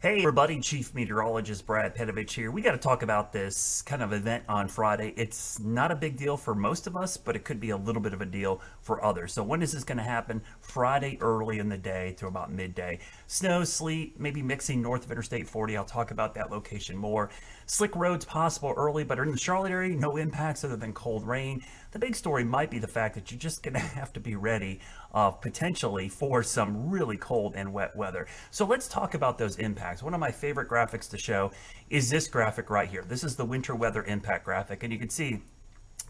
Hey everybody, Chief Meteorologist Brad Pedovich here. We got to talk about this kind of event on Friday. It's not a big deal for most of us, but it could be a little bit of a deal for others. So when is this going to happen? Friday early in the day to about midday. Snow, sleet, maybe mixing north of Interstate 40. I'll talk about that location more. Slick roads possible early, but in the Charlotte area, no impacts other than cold rain. The big story might be the fact that you're just going to have to be ready potentially for some really cold and wet weather. So let's talk about those impacts. One of my favorite graphics to show is this graphic right here. This is the winter weather impact graphic, and you can see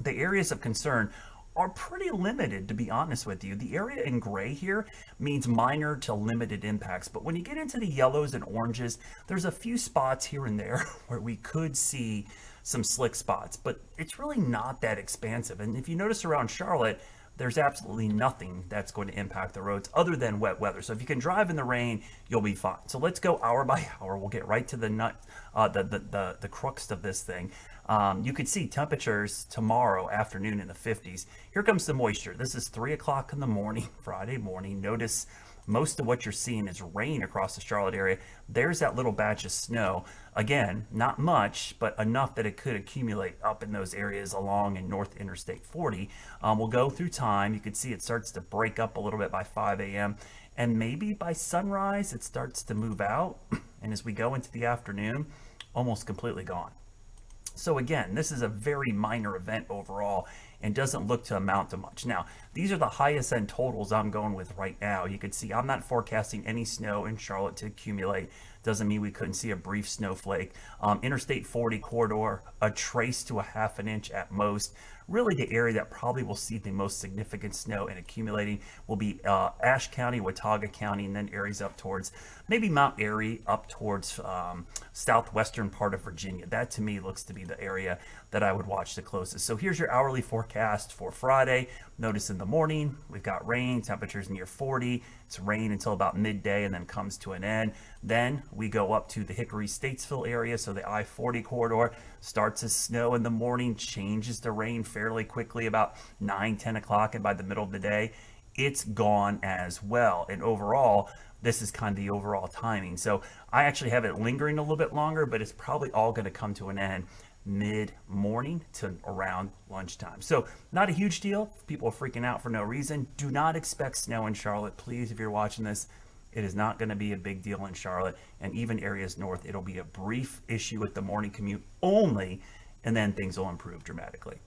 the areas of concern are pretty limited, to be honest with you. The area in gray here means minor to limited impacts, but when you get into the yellows and oranges, there's a few spots here and there where we could see some slick spots, but it's really not that expansive. And if you notice around Charlotte, there's absolutely nothing that's going to impact the roads other than wet weather. So if you can drive in the rain, you'll be fine. So let's go hour by hour. We'll get right to the crux of this thing. You could see temperatures tomorrow afternoon in the 50s. Here comes the moisture. This is 3 o'clock in the morning, Friday morning. Notice most of what you're seeing is rain across the Charlotte area. There's that little batch of snow. Again, not much, but enough that it could accumulate up in those areas along in North Interstate 40. We'll go through time. You can see it starts to break up a little bit by 5 a.m. And maybe by sunrise, it starts to move out. And as we go into the afternoon, almost completely gone. So again, this is a very minor event overall and doesn't look to amount to much. Now, these are the highest end totals I'm going with right now. You can see I'm not forecasting any snow in Charlotte to accumulate. Doesn't mean we couldn't see a brief snowflake. Interstate 40 corridor, a trace to a half an inch at most. Really the area that probably will see the most significant snow and accumulating will be Ashe County, Watauga County, and then areas up towards maybe Mount Airy, up towards southwestern part of Virginia. That to me looks to be the area that I would watch the closest. So here's your hourly forecast for Friday. Notice in the morning, we've got rain, temperatures near 40. It's rain until about midday and then comes to an end. Then we go up to the Hickory-Statesville area, so the I-40 corridor starts as snow in the morning, changes to rain fairly quickly about 9-10 o'clock, and by the middle of the day, it's gone as well. And overall, this is kind of the overall timing. So I actually have it lingering a little bit longer, but it's probably all going to come to an end mid-morning to around lunchtime. So not a huge deal. People are freaking out for no reason. Do not expect snow in Charlotte. Please, if you're watching this, it is not going to be a big deal in Charlotte, and even areas north, it'll be a brief issue with the morning commute only, and then things will improve dramatically.